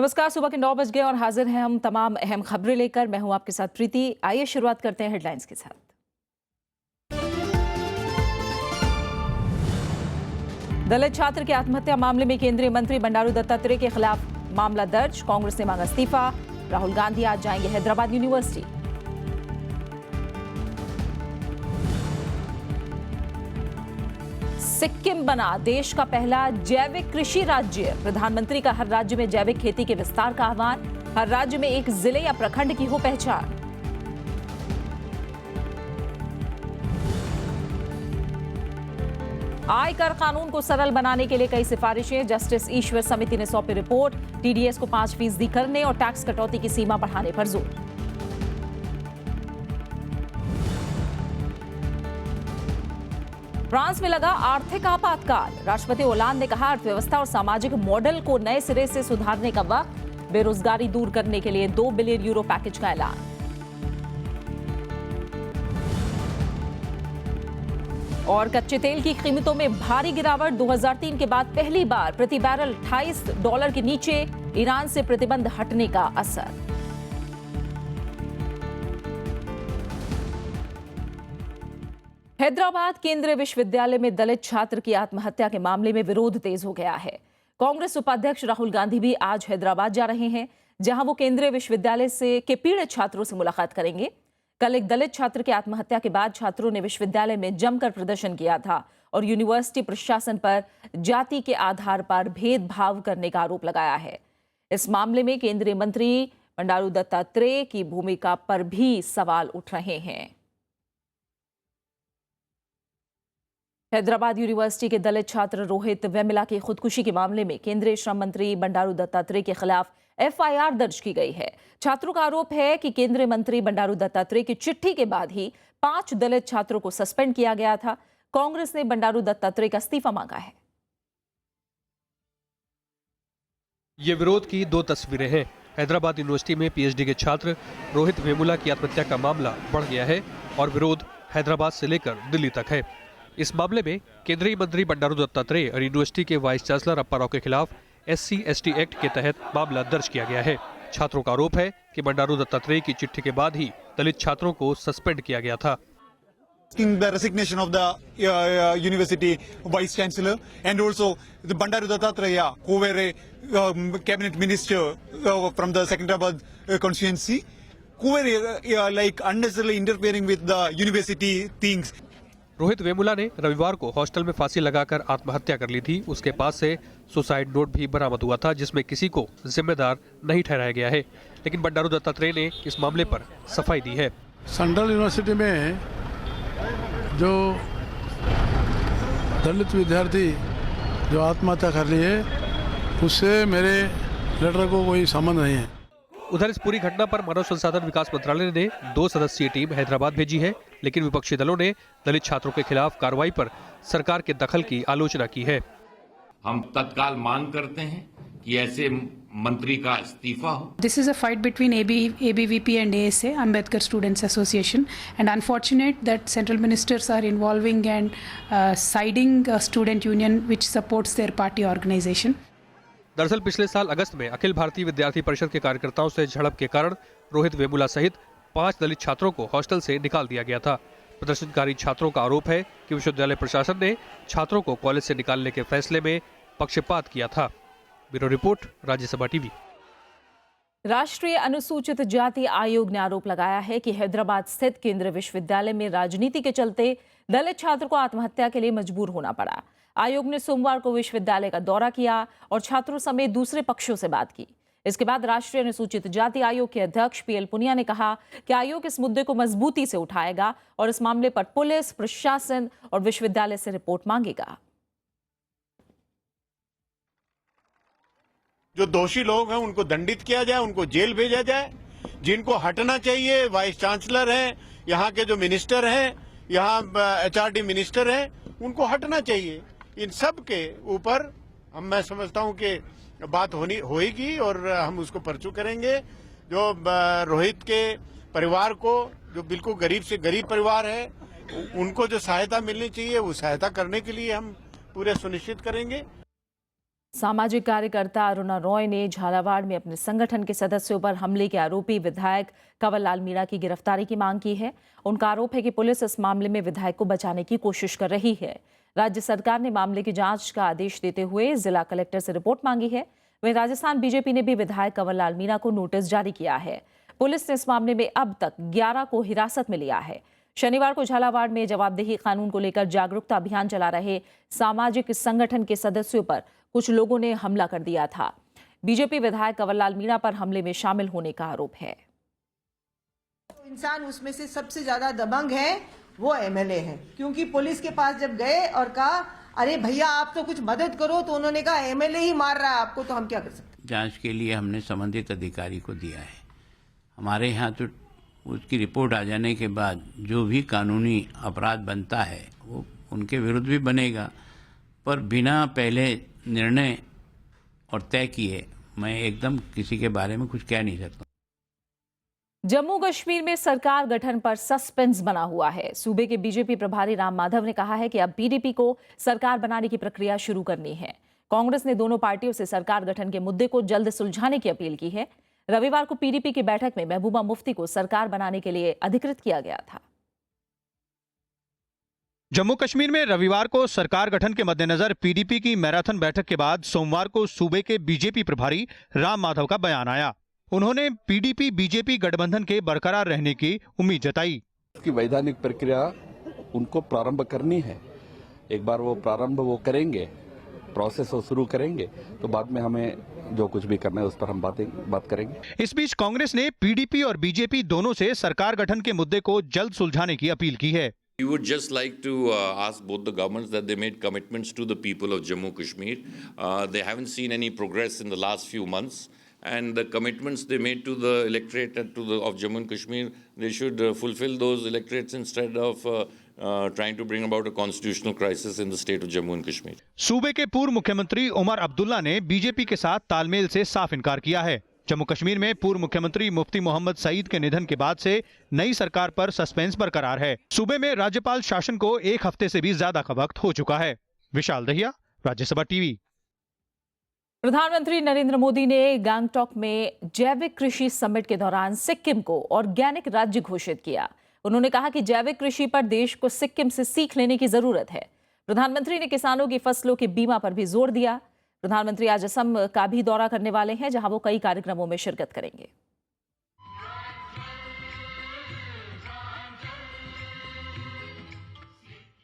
नमस्कार। सुबह के 9 बज गए और हाजिर हैं हम तमाम अहम खबरें लेकर। मैं हूं आपके साथ प्रीति। आइए शुरुआत करते हैं हेडलाइंस के साथ। दलित छात्र की आत्महत्या मामले में केंद्रीय मंत्री बंडारू दत्तात्रेय के खिलाफ मामला दर्ज। कांग्रेस ने मांगा इस्तीफा। राहुल गांधी आज जाएंगे हैदराबाद यूनिवर्सिटी। सिक्किम बना देश का पहला जैविक कृषि राज्य। प्रधानमंत्री का हर राज्य में जैविक खेती के विस्तार का आह्वान। हर राज्य में एक जिले या प्रखंड की हो पहचान। आयकर कानून को सरल बनाने के लिए कई सिफारिशें। जस्टिस ईश्वर समिति ने सौंपी रिपोर्ट। टीडीएस को 5% करने और टैक्स कटौती की सीमा बढ़ाने पर जोर। फ्रांस में लगा आर्थिक आपातकाल। राष्ट्रपति होलांद ने कहा, अर्थव्यवस्था और सामाजिक मॉडल को नए सिरे से सुधारने का वक्त। बेरोजगारी दूर करने के लिए 2 बिलियन यूरो पैकेज का ऐलान। और कच्चे तेल की कीमतों में भारी गिरावट। 2003 के बाद पहली बार प्रति बैरल $28 के नीचे। ईरान से प्रतिबंध हटने का असर। हैदराबाद केंद्रीय विश्वविद्यालय में दलित छात्र की आत्महत्या के मामले में विरोध तेज हो गया है। कांग्रेस उपाध्यक्ष राहुल गांधी भी आज हैदराबाद जा रहे हैं, जहां वो केंद्रीय विश्वविद्यालय के पीड़ित छात्रों से मुलाकात करेंगे। कल एक दलित छात्र की आत्महत्या के बाद छात्रों ने विश्वविद्यालय में जमकर प्रदर्शन किया था और यूनिवर्सिटी प्रशासन पर जाति के आधार पर भेदभाव करने का आरोप लगाया है। इस मामले में केंद्रीय मंत्री बंडारू दत्तात्रेय की भूमिका पर भी सवाल उठ रहे हैं। हैदराबाद यूनिवर्सिटी के दलित छात्र रोहित वेमुला की खुदकुशी के मामले में केंद्रीय श्रम मंत्री बंडारू दत्तात्रेय के खिलाफ एफआईआर दर्ज की गई है। छात्रों का आरोप है कि केंद्रीय मंत्री बंडारू दत्तात्रेय की चिट्ठी के बाद ही 5 दलित छात्रों को सस्पेंड किया गया था। कांग्रेस ने बंडारू दत्तात्रेय का इस्तीफा मांगा है। ये विरोध की 2 तस्वीरें हैं। हैदराबाद यूनिवर्सिटी में पीएचडी के छात्र रोहित वेमुला की आत्महत्या का मामला बढ़ गया है और विरोध हैदराबाद से लेकर दिल्ली तक है। इस मामले में केंद्रीय मंत्री बंडारू दत्तात्रेय और यूनिवर्सिटी के वाइस चांसलर अप्पा राव के खिलाफ SC/ST एक्ट के तहत मामला दर्ज किया गया है। छात्रों का आरोप है कि बंडारू दत्तात्रेय की चिट्ठी के बाद ही दलित छात्रों को सस्पेंड किया गया था। The resignation of the university vice chancellor and also the Bandaru Dattatreya, who were a cabinet minister from the Secunderabad constituency, who were like unnecessarily interfering with the university things. Rohit Vemula ने रविवार को hostel में फांसी लगाकर आत्महत्या कर ली थी। उसके पास से सुसाइड नोट भी बरामद हुआ था, जिसमें किसी को जिम्मेदार नहीं ठहराया गया है। लेकिन बंडारू दत्तात्रेय ने इस मामले पर सफाई दी है। सेंट्रल यूनिवर्सिटी में जो दलित विद्यार्थी जो आत्महत्या कर ली है, उससे मेरे लेटर को कोई संबंध नहीं है। उधर इस पूरी घटना पर मानव संसाधन विकास मंत्रालय ने 2 सदस्यीय टीम हैदराबाद भेजी है, लेकिन विपक्षी दलों ने दलित छात्रों के खिलाफ कार्रवाई पर सरकार के दखल की आलोचना की है। हम तत्काल मांग करते हैं कि ऐसे मंत्री का इस्तीफा हो। This is a fight between ABVP and ASA, Ambedkar Students Association, and unfortunate that central ministers are involving and siding a student union which supports their party organization. दरअसल पिछले साल अगस्त में अखिल भारतीय विद्यार्थी परिषद के कार्यकर्ताओं से झड़प के कारण रोहित वेमुला सहित 5 दलित छात्रों को हॉस्टल से निकाल दिया गया था। प्रदर्शनकारी छात्रों का आरोप है कि विश्वविद्यालय प्रशासन ने छात्रों को कॉलेज से निकालने के फैसले में पक्षपात किया था। Bureau report, Rajya Sabha TV. राष्ट्रीय अनुसूचित जाति आयोग ने आरोप लगाया है कि हैदराबाद स्थित केंद्रीय विश्वविद्यालय में राजनीति के चलते दलित छात्र को आत्महत्या के लिए मजबूर होना पड़ा। आयोग ने सोमवार को विश्वविद्यालय का दौरा किया और छात्रों समेत दूसरे पक्षों से बात की। इसके बाद राष्ट्रीय अनुसूचित जाति आयोग के अध्यक्ष PL पुनिया ने कहा कि आयोग इस मुद्दे को मजबूती से उठाएगा और इस मामले पर पुलिस, प्रशासन और विश्वविद्यालय से रिपोर्ट मांगेगा। जो दोषी लोग हैं उनको दंडित किया जाए, उनको जेल भेजा जाए। जिनको हटना चाहिए, वाइस चांसलर हैं, यहाँ के जो मिनिस्टर हैं, यहाँ HRD मिनिस्टर हैं, उनको हटना चाहिए। इन सब के ऊपर मैं समझता हूं कि बात होगी और हम उसको परचू करेंगे। जो रोहित के परिवार को, जो बिल्कुल गरीब से गरीब परिवार है, उनको जो सहायता मिलनी चाहिए वो सहायता करने के लिए हम पूरे सुनिश्चित करेंगे। सामाजिक कार्यकर्ता अरुणा रॉय ने झालावाड़ में अपने संगठन के सदस्यों पर हमले के आरोपी विधायक कंवरलाल मीणा की गिरफ्तारी की मांग की है। उनका आरोप है कि पुलिस इस मामले में विधायक को बचाने की कोशिश कर रही है। राज्य सरकार ने मामले की जांच का आदेश देते हुए जिला कलेक्टर से रिपोर्ट मांगी है। वहीं राजस्थान बीजेपी ने भी विधायक कंवरलाल मीणा को नोटिस जारी किया है। पुलिस ने इस मामले में अब तक 11 को हिरासत में लिया है। शनिवार को झालावाड़ में जवाबदेही कानून को लेकर जागरूकता अभियान चला रहे सामाजिक संगठन के सदस्यों पर कुछ लोगों ने हमला कर दिया था। बीजेपी विधायक कंवरलाल मीणा पर हमले में शामिल होने का आरोप है। इंसान उसमें से सबसे ज्यादा दबंग है वो एमएलए है, क्योंकि पुलिस के पास जब गए और कहा अरे भैया आप तो कुछ मदद करो, तो उन्होंने कहा एमएलए ही मार रहा है आपको, तो हम क्या कर सकते हैं। जांच के लिए हमने संबंधित अधिकारी को दिया है। हमारे यहाँ तो उसकी रिपोर्ट आ जाने के बाद जो भी कानूनी अपराध बनता है वो उनके विरुद्ध भी बनेगा, पर बिना पहले निर्णय और तय किए मैं एकदम किसी के बारे में कुछ कह नहीं सकता। जम्मू कश्मीर में सरकार गठन पर सस्पेंस बना हुआ है। सूबे के बीजेपी प्रभारी राम माधव ने कहा है कि अब पीडीपी को सरकार बनाने की प्रक्रिया शुरू करनी है। कांग्रेस ने दोनों पार्टियों से सरकार गठन के मुद्दे को जल्द सुलझाने की अपील की है। रविवार को पीडीपी की बैठक में महबूबा मुफ्ती को सरकार बनाने के लिए अधिकृत किया गया था। जम्मू कश्मीर में रविवार को सरकार गठन के मद्देनजर पीडीपी की मैराथन बैठक के बाद सोमवार को सूबे के बीजेपी प्रभारी राम माधव का बयान आया। उन्होंने पीडीपी बीजेपी गठबंधन के बरकरार रहने की उम्मीद जताई। उसकी वैधानिक प्रक्रिया उनको प्रारंभ करनी है। एक बार वो प्रारंभ वो करेंगे, प्रोसेस वो शुरू करेंगे, तो बाद में हमें जो कुछ भी करना है उस पर हम बात करेंगे। इस बीच कांग्रेस ने पीडीपी और बीजेपी दोनों से सरकार गठन के मुद्दे को जल्द सुलझाने की अपील की है। We would just like to ask both the governments that they made commitments to the people of Jammu Kashmir. They haven't seen any progress in the last few months, and the commitments they made to the electorate and of Jammu and Kashmir, they should fulfill those electorates instead of trying to bring about a constitutional crisis in the state of Jammu and Kashmir. सूबे के पूर्व मुख्यमंत्री उमर अब्दुल्ला ने BJP के साथ तालमेल से साफ इनकार किया है। जम्मू कश्मीर में पूर्व मुख्यमंत्री मुफ्ती मोहम्मद सईद के निधन के बाद से नई सरकार पर सस्पेंस बरकरार है। सूबे में राज्यपाल शासन को एक हफ्ते से भी ज्यादा का वक्त हो चुका है। विशाल दहिया, राज्यसभा टीवी। प्रधानमंत्री नरेंद्र मोदी ने गैंगटॉक में जैविक कृषि समिट के दौरान सिक्किम को ऑर्गेनिक राज्य घोषित किया। उन्होंने कहा कि जैविक कृषि पर देश को सिक्किम से सीख लेने की जरूरत है। प्रधानमंत्री ने किसानों की फसलों के बीमा पर भी जोर दिया। प्रधानमंत्री आज असम का भी दौरा करने वाले हैं, जहां वो कई कार्यक्रमों में शिरकत करेंगे।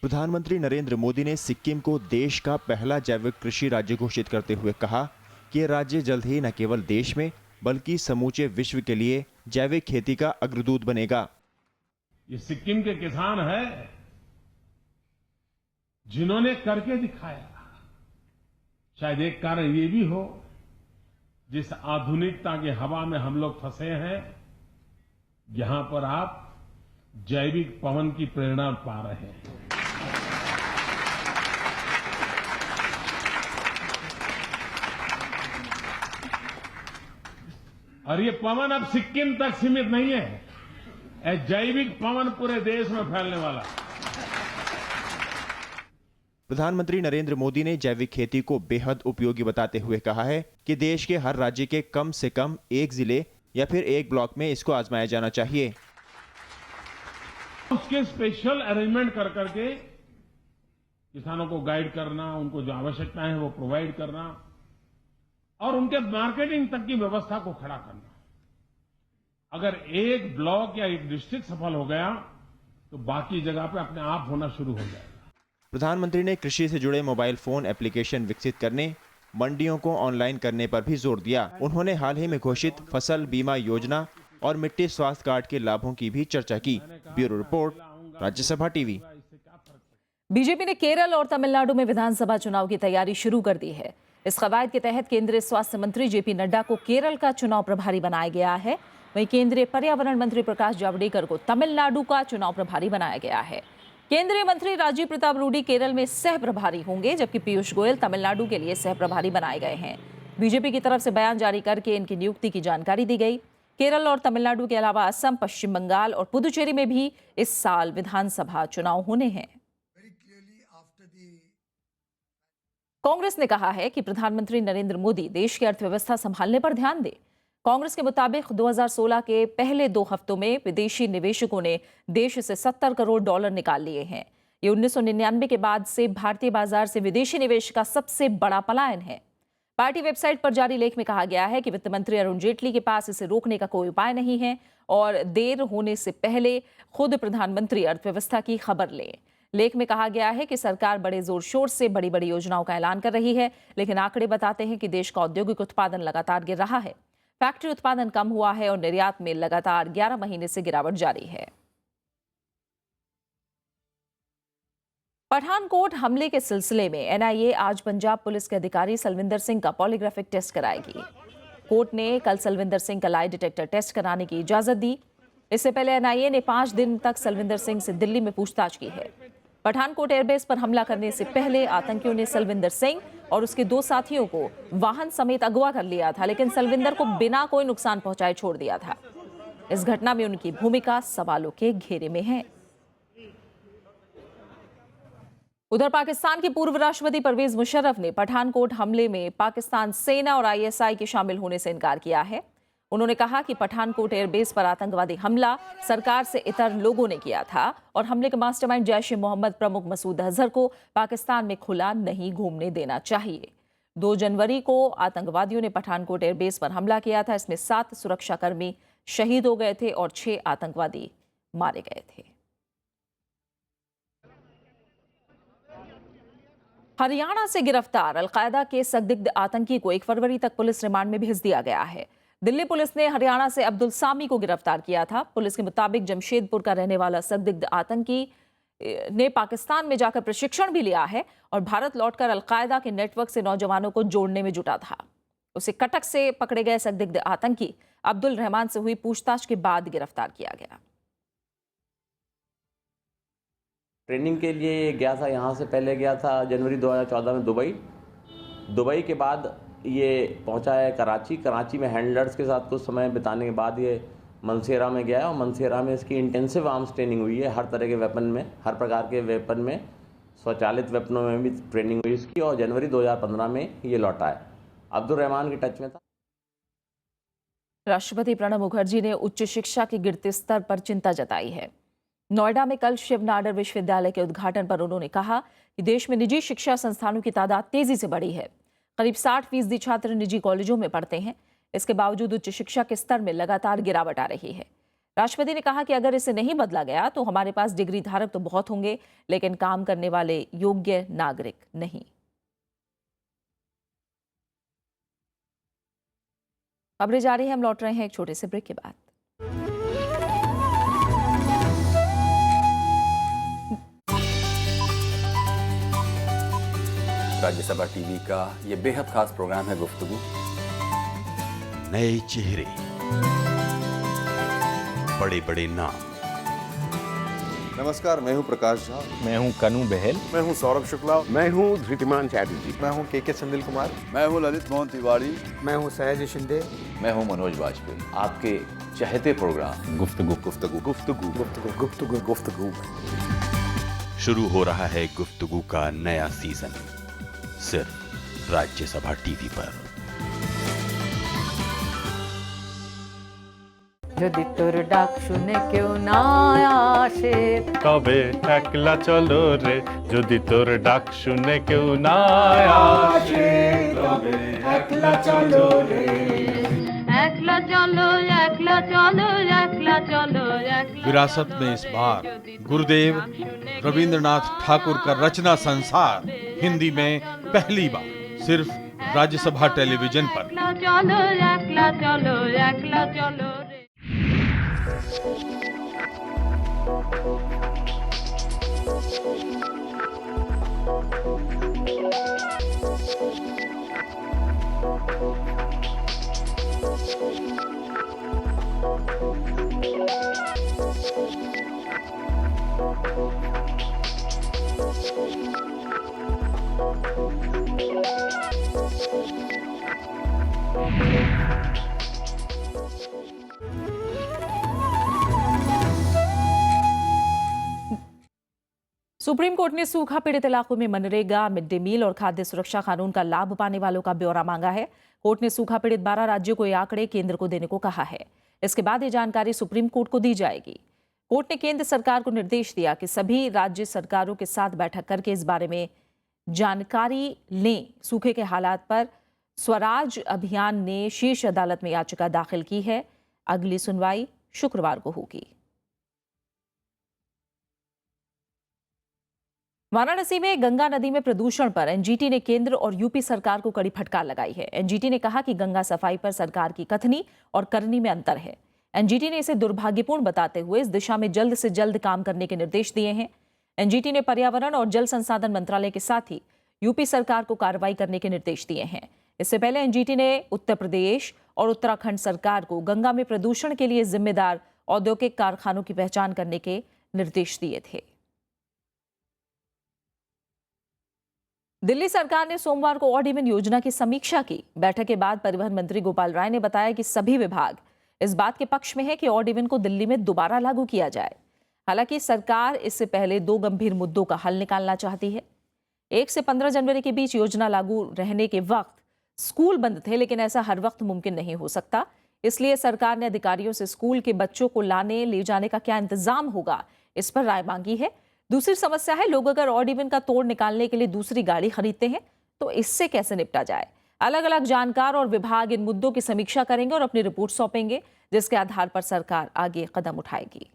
प्रधानमंत्री नरेंद्र मोदी ने सिक्किम को देश का पहला जैविक कृषि राज्य घोषित करते हुए कहा कि राज्य जल्द ही न केवल देश में बल्कि समूचे विश्व के लिए जैविक खेती का अग्रदूत बनेगा। ये सिक्किम के किसान हैं जिन्होंने करके दिखाया। शायद एक कारण ये भी हो, जिस आधुनिकता की हवा में हम लोग फंसे हैं, यहां पर आप जैविक पवन की प्रेरणा पा रहे हैं। और ये पवन अब सिक्किम तक सीमित नहीं है, जैविक पवन पूरे देश में फैलने वाला है। प्रधानमंत्री नरेंद्र मोदी ने जैविक खेती को बेहद उपयोगी बताते हुए कहा है कि देश के हर राज्य के कम से कम एक जिले या फिर एक ब्लॉक में इसको आजमाया जाना चाहिए। उसके स्पेशल अरेंजमेंट कर करके किसानों को गाइड करना, उनको जो आवश्यकता है वो प्रोवाइड करना और उनके मार्केटिंग तक की व्यवस्था को खड़ा करना। अगर एक ब्लॉक या एक डिस्ट्रिक्ट सफल हो गया तो बाकी जगह पे अपने आप होना शुरू हो जाएगा। प्रधानमंत्री ने कृषि से जुड़े मोबाइल फोन एप्लीकेशन विकसित करने, मंडियों को ऑनलाइन करने पर भी जोर दिया। उन्होंने हाल ही में घोषित फसल बीमा योजना और मिट्टी स्वास्थ्य कार्ड के लाभों की भी चर्चा की। Bureau report, Rajya Sabha TV. BJP ने केरल और तमिलनाडु में विधानसभा चुनाव की तैयारी शुरू कर दी है। इस कवायद के तहत केंद्रीय स्वास्थ्य मंत्री जेपी नड्डा को केरल का चुनाव प्रभारी बनाया गया है। वहीं केंद्रीय पर्यावरण मंत्री प्रकाश जावड़ेकर को तमिलनाडु का चुनाव प्रभारी बनाया गया है। केंद्रीय मंत्री राजीव प्रताप रूडी केरल में सह प्रभारी होंगे, जबकि पीयूष गोयल तमिलनाडु के लिए सह प्रभारी बनाए गए हैं। बीजेपी की तरफ से बयान जारी करके इनकी नियुक्ति की जानकारी दी गई। केरल और तमिलनाडु के अलावा असम, पश्चिम बंगाल और पुदुचेरी में भी इस साल विधानसभा चुनाव होने हैं। कांग्रेस ने कहा है कि प्रधानमंत्री नरेंद्र मोदी देश की अर्थव्यवस्था संभालने पर ध्यान दें। कांग्रेस के मुताबिक 2016 के पहले 2 हफ्तों में विदेशी निवेशकों ने देश से $70 करोड़ निकाल लिए हैं। ये 1999 के बाद से भारतीय बाजार से विदेशी निवेश का सबसे बड़ा पलायन है। पार्टी वेबसाइट पर जारी लेख में कहा गया है कि वित्त मंत्री अरुण जेटली के पास इसे रोकने का कोई उपाय नहीं है और देर होने से पहले खुद प्रधानमंत्री अर्थव्यवस्था की खबर लें। लेख में कहा गया है कि सरकार बड़े जोर शोर से बड़ी बड़ी योजनाओं का ऐलान कर रही है, लेकिन आंकड़े बताते हैं कि देश का औद्योगिक उत्पादन लगातार गिर रहा है। फैक्ट्री उत्पादन कम हुआ है और निर्यात में लगातार 11 महीने से गिरावट जारी है। पठानकोट हमले के सिलसिले में एनआईए आज पंजाब पुलिस के अधिकारी सलविंदर सिंह का पॉलीग्राफिक टेस्ट कराएगी। कोर्ट ने कल सलविंदर सिंह का लाई डिटेक्टर टेस्ट कराने की इजाजत दी। इससे पहले एनआईए ने 5 दिन तक सलविंदर सिंह से दिल्ली में पूछताछ की है। पठानकोट एयरबेस पर हमला करने से पहले आतंकियों ने सलविंदर सिंह और उसके 2 साथियों को वाहन समेत अगवा कर लिया था, लेकिन सलविंदर को बिना कोई नुकसान पहुंचाए छोड़ दिया था। इस घटना में उनकी भूमिका सवालों के घेरे में है। उधर पाकिस्तान के पूर्व राष्ट्रपति परवेज मुशर्रफ ने पठानकोट हमले में पाकिस्तान सेना और आईएसआई के शामिल होने से इनकार किया है। उन्होंने कहा कि पठानकोट एयरबेस पर आतंकवादी हमला सरकार से इतर लोगों ने किया था और हमले के मास्टरमाइंड जैश ए मोहम्मद प्रमुख मसूद अजहर को पाकिस्तान में खुला नहीं घूमने देना चाहिए। 2 जनवरी को आतंकवादियों ने पठानकोट एयरबेस पर हमला किया था। इसमें 7 सुरक्षाकर्मी शहीद हो गए थे और 6 आतंकवादी मारे गए थे। हरियाणा से गिरफ्तार अलकायदा के संदिग्ध आतंकी को 1 फरवरी तक पुलिस रिमांड में भेज दिया गया है। दिल्ली पुलिस ने हरियाणा से अब्दुल सामी को गिरफ्तार किया था। पुलिस के मुताबिक जमशेदपुर का रहने वाला संदिग्ध आतंकी ने पाकिस्तान में जाकर प्रशिक्षण भी लिया है और भारत लौटकर अलकायदा के नेटवर्क से नौजवानों को जोड़ने में जुटा था। उसे कटक से पकड़े गए संदिग्ध आतंकी अब्दुल रहमान से हुई पूछताछ के बाद गिरफ्तार किया गया। ट्रेनिंग के लिए गया था, यहाँ से पहले गया था जनवरी 2014 में दुबई के बाद ये पहुँचा है कराची में हैंडलर्स के साथ कुछ समय बिताने के बाद ये मनसेरा में गया और मनसेरा में इसकी इंटेंसिव आर्म्स ट्रेनिंग हुई है। हर तरह के वेपन में, हर प्रकार के वेपन में, स्वचालित वेपनों में भी ट्रेनिंग हुई इसकी और जनवरी 2015 में ये लौटा है। अब्दुल रहमान के टच में था। राष्ट्रपति प्रणब मुखर्जी ने उच्च शिक्षा के गिरते स्तर पर चिंता जताई है। नोएडा में कल शिव नाडर विश्वविद्यालय के उद्घाटन पर उन्होंने कहा कि देश में निजी शिक्षा संस्थानों की तादाद तेजी से बढ़ी है। करीब 60% छात्र निजी कॉलेजों में पढ़ते हैं। इसके बावजूद उच्च शिक्षा के स्तर में लगातार गिरावट आ रही है। राष्ट्रपति ने कहा कि अगर इसे नहीं बदला गया तो हमारे पास डिग्री धारक तो बहुत होंगे, लेकिन काम करने वाले योग्य नागरिक नहीं। खबरें जारी हैं, हम लौट रहे हैं एक छोटे से ब्रेक के बाद। राज्यसभा टीवी का ये बेहद खास प्रोग्राम है गुफ्तगू। नए चेहरे, बड़े बड़े नाम। नमस्कार, मैं हूं प्रकाश झा। मैं हूं कनू बहल। मैं हूं सौरभ शुक्ला। मैं हूं धृतिमान चैटर्जी। मैं हूं के संदिल कुमार। मैं हूं ललित मोहन तिवारी। मैं हूं सहज शिंदे। मैं हूं मनोज वाजपेयी। आपके चहते प्रोग्राम गुफ्तगू गुफ्तगू गुफ्तगू गुफ्तगू गुफ्तगू गुफ्तगू शुरू हो रहा है गुफ्तगू का नया सीजन, सिर्फ राज्यसभा टीवी पर। যদি তোর ডাক শুনে কেউ না আসে তবে একলা চলো রে, যদি তোর ডাক শুনে কেউ না আসে তবে একলা চলো রে। একলা চলো একলা চলো একলা চলো একলা। विरासत में इस बार गुरुदेव रविंद्रनाथ ठाकुर का रचना संसार हिंदी में पहली बार सिर्फ राज्यसभा टेलीविजन पर। একলা চলো একলা চলো একলা চলো রে। सुप्रीम कोर्ट ने सूखा पीड़ित इलाकों में मनरेगा, मिड डे मील और खाद्य सुरक्षा कानून का लाभ पाने वालों का ब्यौरा मांगा है। कोर्ट ने सूखा पीड़ित 12 राज्यों को ये आंकड़े केंद्र को देने को कहा है। इसके बाद ये जानकारी सुप्रीम कोर्ट को दी जाएगी। कोर्ट ने केंद्र सरकार को निर्देश दिया कि सभी राज्य सरकारों के साथ बैठक करके इस बारे में जानकारी लें। सूखे के हालात पर स्वराज अभियान ने शीर्ष अदालत में याचिका दाखिल की है। अगली सुनवाई शुक्रवार को होगी। वाराणसी में गंगा नदी में प्रदूषण पर एनजीटी ने केंद्र और यूपी सरकार को कड़ी फटकार लगाई है। एनजीटी ने कहा कि गंगा सफाई पर सरकार की कथनी और करनी में अंतर है। एनजीटी ने इसे दुर्भाग्यपूर्ण बताते हुए इस दिशा में जल्द से जल्द काम करने के निर्देश दिए हैं। एनजीटी ने पर्यावरण और जल संसाधन मंत्रालय के साथ ही यूपी सरकार को कार्रवाई करने के निर्देश दिए हैं। इससे पहले एनजीटी ने उत्तर प्रदेश और उत्तराखंड सरकार को गंगा में प्रदूषण के लिए जिम्मेदार औद्योगिक कारखानों की पहचान करने के निर्देश दिए थे। दिल्ली सरकार ने सोमवार को ऑड इवन योजना की समीक्षा की। बैठक के बाद परिवहन मंत्री गोपाल राय ने बताया कि सभी विभाग इस बात के पक्ष में है कि ऑड इवन को दिल्ली में दोबारा लागू किया जाए। हालांकि सरकार इससे पहले 2 गंभीर मुद्दों का हल निकालना चाहती है। 1 से 15 जनवरी के बीच योजना लागू रहने के वक्त स्कूल बंद थे, लेकिन ऐसा हर वक्त मुमकिन नहीं हो सकता। इसलिए सरकार ने अधिकारियों से स्कूल के बच्चों को लाने ले जाने का क्या इंतजाम होगा, इस पर राय मांगी है। दूसरी समस्या है, लोग अगर ऑड इवन का तोड़ निकालने के लिए दूसरी गाड़ी खरीदते हैं तो इससे कैसे निपटा जाए। अलग अलग जानकार और विभाग इन मुद्दों की समीक्षा करेंगे और अपनी रिपोर्ट सौंपेंगे, जिसके आधार पर सरकार आगे कदम उठाएगी।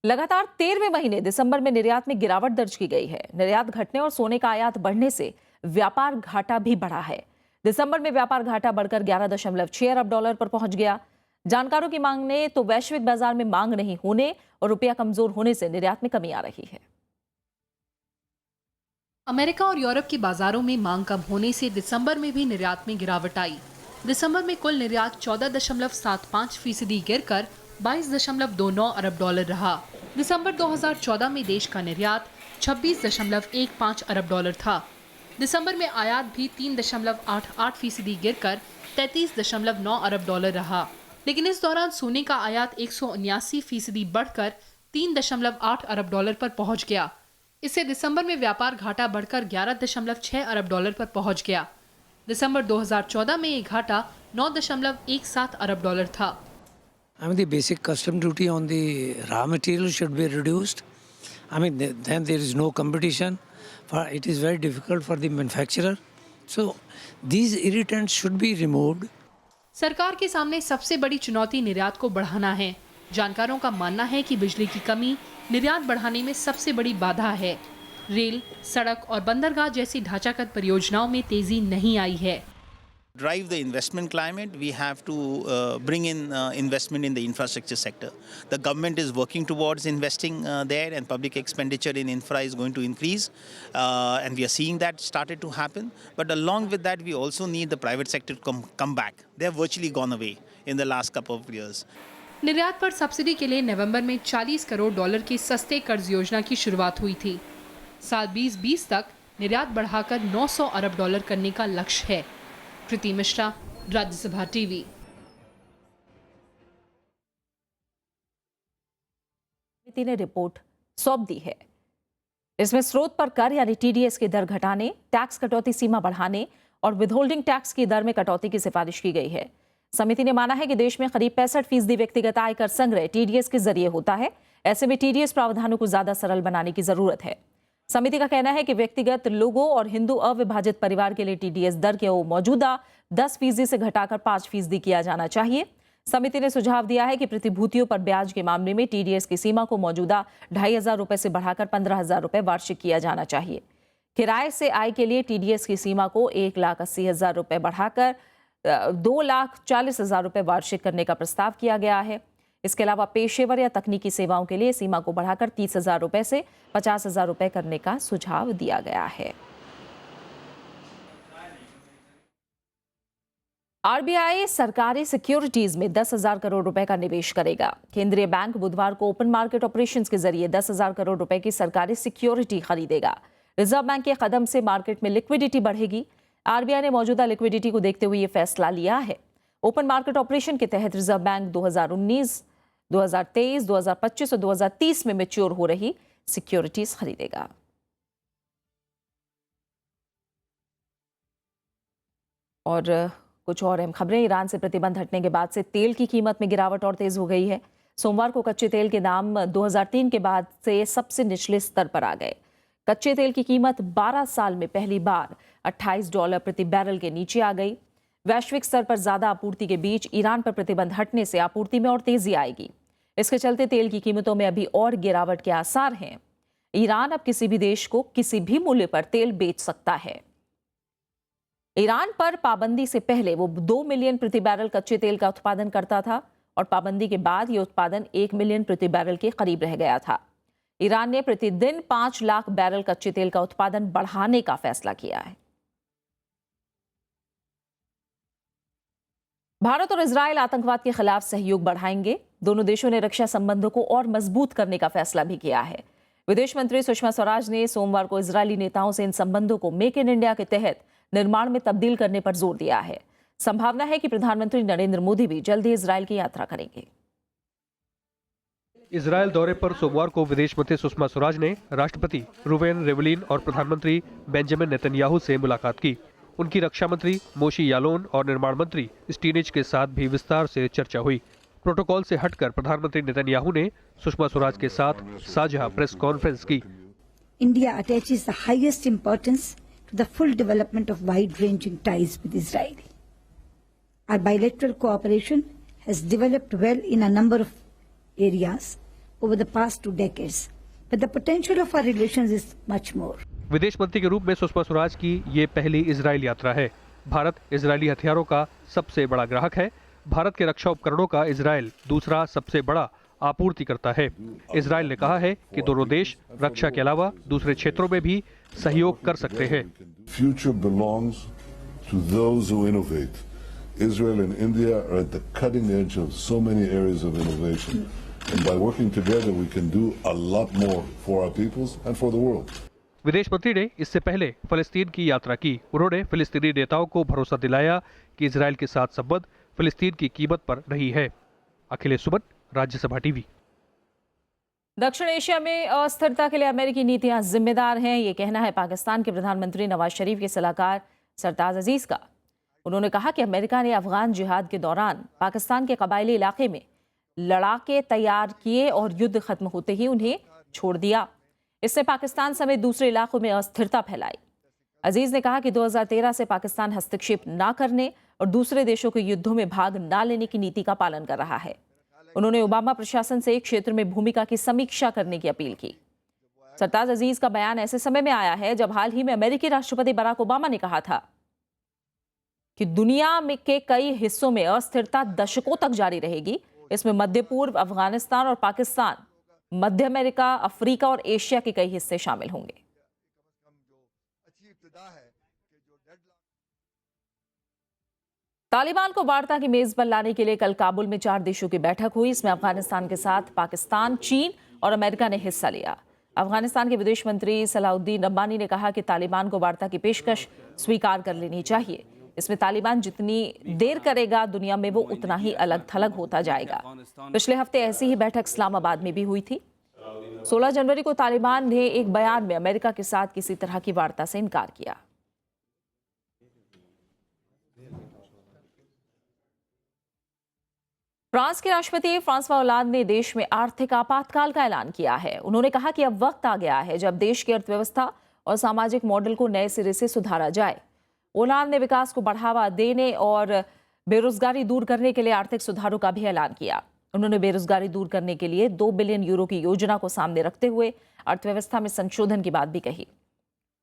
लगातार 13वें महीने दिसंबर में निर्यात में गिरावट दर्ज की गई है। निर्यात घटने और सोने का आयात बढ़ने से व्यापार घाटा भी बढ़ा है। दिसंबर में व्यापार घाटा बढ़कर 11.6 अरब डॉलर पर पहुंच गया। जानकारों की मांग ने तो वैश्विक बाजार में मांग नहीं होने और रुपया कमजोर होने से निर्यात में कमी आ रही है। अमेरिका और यूरोप के बाजारों में मांग कम होने से दिसंबर में भी निर्यात में गिरावट आई। दिसंबर में कुल निर्यात 14.75% गिरकर 22.29 अरब डॉलर रहा। दिसंबर 2014 में देश का निर्यात 26.15 अरब डॉलर था। दिसंबर में आयात भी 3.88% गिरकर 33.9 अरब डॉलर रहा। लेकिन इस दौरान सोने का आयात 179% बढ़कर 3.8 अरब डॉलर पर पहुंच गया। इससे दिसंबर में व्यापार घाटा बढ़कर 11.6 अरब डॉलर पर पहुंच गया। दिसंबर 2014 में ये घाटा 9.17 अरब डॉलर था। The basic custom duty on the raw material should be reduced. Then there is no competition. It is very difficult for the manufacturer. So these irritants should be removed. सरकार के सामने सबसे बड़ी चुनौती निर्यात को बढ़ाना है। जानकारों का मानना है कि बिजली की कमी निर्यात बढ़ाने में सबसे बड़ी बाधा है। रेल, सड़क और बंदरगाह जैसी ढांचागत परियोजनाओं में तेजी नहीं आई है। Drive the investment climate, we have to bring in investment in the infrastructure sector. The government is working towards investing there, and public expenditure in infra is going to increase, and we are seeing that started to happen. But along with that, we also need the private sector to come back. They have virtually gone away in the last couple of years. निर्यात पर subsidy के लिए नवंबर में 40 crore dollar की सस्ते कर्ज योजना की शुरुआत हुई थी। साल 2020 तक निर्यात बढ़ाकर 900 अरब डॉलर करने का लक्ष्य है। प्रीति मिश्रा, राज्यसभा टीवी। समिति ने रिपोर्ट सौंप दी है। इसमें स्रोत पर कर यानी टीडीएस की दर घटाने, टैक्स कटौती सीमा बढ़ाने और विदहोल्डिंग टैक्स की दर में कटौती की सिफारिश की गई है। समिति ने माना है कि देश में करीब 65% व्यक्तिगत आयकर संग्रह टीडीएस के जरिए होता है। ऐसे में टीडीएस प्रावधानों को ज्यादा सरल बनाने की जरूरत है। समिति का कहना है कि व्यक्तिगत लोगों और हिंदू अविभाजित परिवार के लिए टीडीएस दर के मौजूदा 10% से घटाकर 5% किया जाना चाहिए। समिति ने सुझाव दिया है कि प्रतिभूतियों पर ब्याज के मामले में टीडीएस की सीमा को मौजूदा 2,500 रुपए से बढ़ाकर 15,000 रुपए वार्षिक किया जाना चाहिए। किराए से आय के लिए टीडीएस की सीमा को 1,80,000 रुपए बढ़ाकर 2,40,000 रुपए वार्षिक करने का प्रस्ताव किया गया है। इसके अलावा पेशेवर या तकनीकी सेवाओं के लिए सीमा को बढ़ाकर 30,000 रुपए से 50,000 रुपए करने का सुझाव दिया गया है। आरबीआई सरकारी सिक्योरिटीज में 10,000 करोड़ रुपए का निवेश करेगा। केंद्रीय बैंक बुधवार को ओपन मार्केट ऑपरेशंस के जरिए 10,000 करोड़ रुपए की सरकारी सिक्योरिटी खरीदेगा। रिजर्व बैंक के कदम से मार्केट में लिक्विडिटी बढ़ेगी। आरबीआई ने मौजूदा लिक्विडिटी को देखते हुए यह फैसला लिया है। ओपन मार्केट ऑपरेशन के तहत रिजर्व बैंक 2023, 2025 और 2030 में मैच्योर हो रही सिक्योरिटीज खरीदेगा। और कुछ और अहम खबरें। ईरान से प्रतिबंध हटने के बाद से तेल की कीमत में गिरावट और तेज हो गई है। सोमवार को कच्चे तेल के दाम 2003 के बाद से सबसे निचले स्तर पर आ गए। कच्चे तेल की कीमत 12 साल में पहली बार $28 प्रति बैरल के नीचे आ गई। वैश्विक स्तर पर ज्यादा आपूर्ति के बीच ईरान पर प्रतिबंध हटने से आपूर्ति में और तेजी आएगी। इसके चलते तेल की कीमतों में अभी और गिरावट के आसार हैं। ईरान अब किसी भी देश को किसी भी मूल्य पर तेल बेच सकता है। ईरान पर पाबंदी से पहले वो 2 मिलियन प्रति बैरल कच्चे तेल का उत्पादन करता था और पाबंदी के बाद ये उत्पादन 1 मिलियन प्रति बैरल के करीब रह गया था। ईरान ने प्रतिदिन 5 लाख बैरल कच्चे तेल का उत्पादन बढ़ाने का फैसला किया है। भारत और इजरायल आतंकवाद के खिलाफ सहयोग बढ़ाएंगे। दोनों देशों ने रक्षा संबंधों को और मजबूत करने का फैसला भी किया है। विदेश मंत्री सुषमा स्वराज ने सोमवार को इजरायली नेताओं से इन संबंधों को मेक इन इंडिया के तहत निर्माण में तब्दील करने पर जोर दिया है। संभावना है कि प्रधानमंत्री नरेंद्र मोदी भी जल्द ही इजरायल की यात्रा करेंगे। इजरायल दौरे पर सोमवार को विदेश मंत्री सुषमा स्वराज ने राष्ट्रपति रुवेन रिवलिन और प्रधानमंत्री बेंजामिन नेतन्याहू से मुलाकात की। उनकी रक्षा मंत्री मोशी यालोन और निर्माण मंत्री स्टीनिच के साथ भी विस्तार से चर्चा हुई। प्रोटोकॉल से हटकर प्रधानमंत्री नेतन्याहू ने सुषमा स्वराज के साथ साझा प्रेस कॉन्फ्रेंस की। India attaches the highest importance to the full development of wide-ranging ties with Israel. Our bilateral cooperation has developed well in a number of areas over the past 2 decades, but the potential of our relations is much more. विदेश मंत्री के रूप में सुषमा स्वराज की ये पहली Israel यात्रा है। भारत इजरायली हथियारों का सबसे बड़ा ग्राहक है। भारत के रक्षा उपकरणों का इजरायल दूसरा सबसे बड़ा आपूर्ति करता है। इजरायल ने कहा है कि दोनों देश रक्षा के अलावा दूसरे क्षेत्रों में भी सहयोग कर सकते हैं। Future belongs to those who innovate. Israel and India are at the cutting edge of so many areas of innovation. And by working together we can do a lot more for our peoples and for the world. विदेश मंत्री ने इससे पहले फिलिस्तीन की यात्रा की। उन्होंने फिलिस्तीनी नेताओं को भरोसा दिलाया कि इजरायल के साथ संबंध फिलिस्तीन की कीमत पर नहीं है। अखिलेश सुमन, राज्यसभा टीवी। दक्षिण एशिया में अस्थिरता के लिए अमेरिकी नीतियां जिम्मेदार हैं, ये कहना है पाकिस्तान के प्रधानमंत्री नवाज शरीफ के सलाहकार सरताज अजीज का। उन्होंने कहा कि अमेरिका ने अफगान जिहाद के दौरान पाकिस्तान के कबायली इलाके में लड़ाके तैयार किए और युद्ध खत्म होते ही उन्हें छोड़ दिया। इससे पाकिस्तान समेत दूसरे इलाकों में अस्थिरता फैलाई। अजीज ने कहा कि 2013 से पाकिस्तान हस्तक्षेप न करने और दूसरे देशों के युद्धों में भाग न लेने की नीति का पालन कर रहा है। उन्होंने ओबामा प्रशासन से क्षेत्र में भूमिका की समीक्षा करने की अपील की। सरताज अजीज का बयान ऐसे समय में आया है जब हाल ही में अमेरिकी राष्ट्रपति बराक ओबामा ने कहा था कि दुनिया में के कई हिस्सों में अस्थिरता दशकों तक जारी रहेगी। इसमें मध्य पूर्व, अफगानिस्तान और पाकिस्तान, मध्य अमेरिका, अफ्रीका और एशिया के कई हिस्से शामिल होंगे। तालिबान को वार्ता की मेज पर लाने के लिए कल काबुल में 4 देशों की बैठक हुई। इसमें अफगानिस्तान के साथ पाकिस्तान, चीन और अमेरिका ने हिस्सा लिया। अफगानिस्तान के विदेश मंत्री सलाउद्दीन रब्बानी ने कहा कि तालिबान को वार्ता की पेशकश स्वीकार कर लेनी चाहिए। इसमें तालिबान जितनी देर करेगा दुनिया में वो उतना ही अलग थलग होता जाएगा। पिछले हफ्ते ऐसी ही बैठक इस्लामाबाद में भी हुई थी। 16 जनवरी को तालिबान ने एक बयान में अमेरिका के साथ किसी तरह की वार्ता से इनकार किया। फ्रांस के राष्ट्रपति फ्रांसवा ओलांद ने देश में आर्थिक आपातकाल का ऐलान किया है। उन्होंने कहा कि अब वक्त आ गया है जब देश की अर्थव्यवस्था और सामाजिक मॉडल को नए सिरे से सुधारा जाए। ओलांद ने विकास को बढ़ावा देने और बेरोजगारी दूर करने के लिए आर्थिक सुधारों का भी ऐलान किया। उन्होंने बेरोजगारी दूर करने के लिए 2 बिलियन यूरो की योजना को सामने रखते हुए अर्थव्यवस्था में संशोधन की बात भी कही।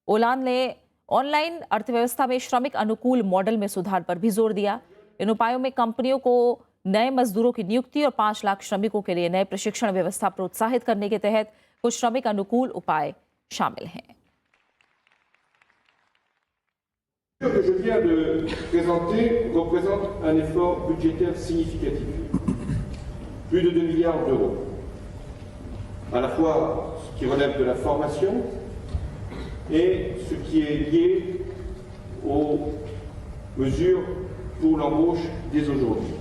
ओलांद ने ऑनलाइन अर्थव्यवस्था में श्रमिक अनुकूल मॉडल में सुधार पर भी जोर दिया। इन उपायों में कंपनियों को नए मजदूरों की नियुक्ति और 5 लाख श्रमिकों के लिए नए प्रशिक्षण व्यवस्था प्रोत्साहित करने के तहत कुछ श्रमिक अनुकूल उपाय शामिल हैं। Ce que je viens de présenter représente un effort budgétaire significatif, plus de 2 milliards d'euros, à la fois ce qui relève de la formation et ce qui est lié aux mesures pour l'embauche dès aujourd'hui.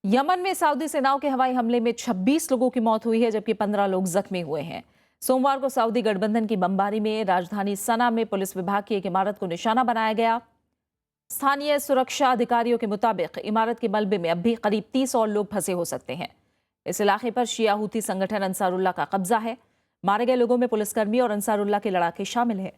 Yemen में Saudi सेनाओं के हवाई हमले में 26 लोगों की मौत हुई है, जबकि 15 लोग जख्मी हुए हैं। सोमवार को सऊदी गठबंधन की बमबारी में राजधानी सना में पुलिस विभाग की एक इमारत को निशाना बनाया गया। स्थानीय सुरक्षा अधिकारियों के मुताबिक इमारत के मलबे में अब भी करीब 30 और लोग फंसे हो सकते हैं। इस इलाके पर शिया हूती संगठन अंसारुल्लाह का कब्जा है। मारे गए लोगों में पुलिसकर्मी और अंसारुल्लाह के लड़ाके शामिल हैं।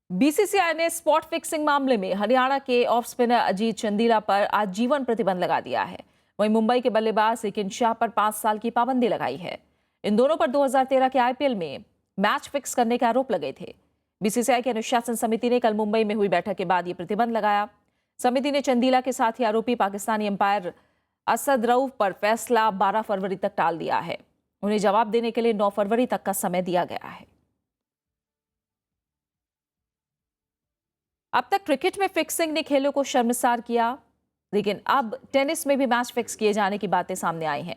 बीसीसीआई ने स्पॉट फिक्सिंग मामले में हरियाणा के ऑफ स्पिनर अजीत चंदीला पर आजीवन प्रतिबंध लगा दिया है। वहीं मुंबई के बल्लेबाज सिकिन शाह पर 5 साल की पाबंदी लगाई है। इन दोनों पर 2013 के आईपीएल में मैच फिक्स करने के आरोप लगे थे। बीसीसीआई की अनुशासन समिति ने कल मुंबई में हुई बैठक के बाद ये प्रतिबंध लगाया। समिति ने चंदीला के साथ ही आरोपी पाकिस्तानी अंपायर असद रऊफ पर फैसला 12 फरवरी तक टाल दिया है। उन्हें जवाब देने के लिए 9 फरवरी तक का समय दिया गया है। अब तक क्रिकेट में फिक्सिंग ने खेलों को शर्मसार किया, लेकिन अब टेनिस में भी मैच फिक्स किए जाने की बातें सामने आई हैं।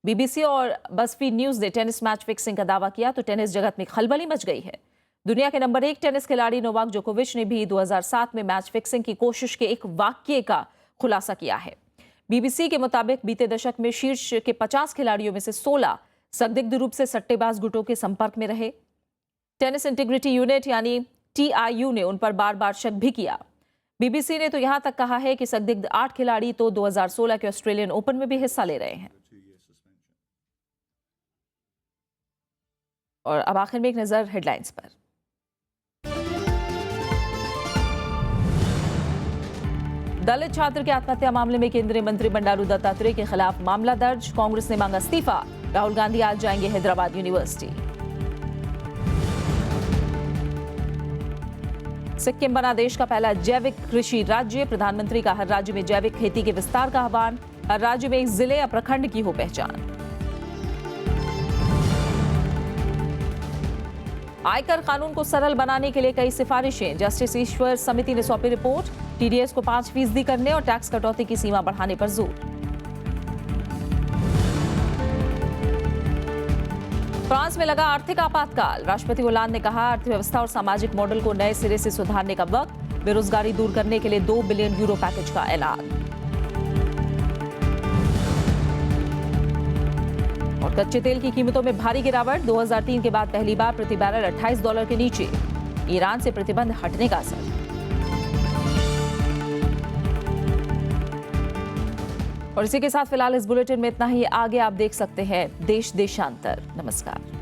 बीबीसी और बज़फीड न्यूज ने टेनिस मैच फिक्सिंग का दावा किया तो टेनिस जगत में खलबली मच गई है। दुनिया के नंबर 1 टेनिस खिलाड़ी नोवाक जोकोविच ने भी 2007 में मैच फिक्सिंग की कोशिश के एक वाकये का खुलासा किया है। बीबीसी के मुताबिक बीते दशक में शीर्ष के 50 खिलाड़ियों में से 16 संदिग्ध रूप से सट्टेबाज गुटों के संपर्क में रहे। टेनिस इंटीग्रिटी यूनिट यानी TIU ने उन पर बार बार शक भी किया। बीबीसी ने तो यहां तक कहा है कि संदिग्ध 8 खिलाड़ी तो 2016 के ऑस्ट्रेलियन ओपन में भी हिस्सा ले रहे हैं। और अब आखिर में एक नजर हेडलाइंस पर। दलित छात्र के आत्महत्या मामले में केंद्रीय मंत्री बंडारू दत्तात्रेय के खिलाफ मामला दर्ज। कांग्रेस ने मांगा इस्तीफा। राहुल गांधी आज जाएंगे हैदराबाद यूनिवर्सिटी। सिक्किम बना देश का पहला जैविक कृषि राज्य। प्रधानमंत्री का हर राज्य में जैविक खेती के विस्तार का आह्वान। हर राज्य में एक जिले या प्रखंड की हो पहचान। आयकर कानून को सरल बनाने के लिए कई सिफारिशें। जस्टिस ईश्वर समिति ने सौंपी रिपोर्ट। TDS को 5% करने और टैक्स कटौती की सीमा बढ़ाने पर जोर। फ्रांस में लगा आर्थिक आपातकाल। राष्ट्रपति होलांद ने कहा अर्थव्यवस्था और सामाजिक मॉडल को नए सिरे से सुधारने का वक्त। बेरोजगारी दूर करने के लिए 2 बिलियन यूरो पैकेज का ऐलान। और कच्चे तेल की कीमतों में भारी गिरावट। 2003 के बाद पहली बार प्रति बैरल $28 के नीचे। ईरान से प्रतिबंध हटने का असर। और इसी के साथ फिलहाल इस बुलेटिन में इतना ही। आगे आप देख सकते हैं देश देशांतर। नमस्कार।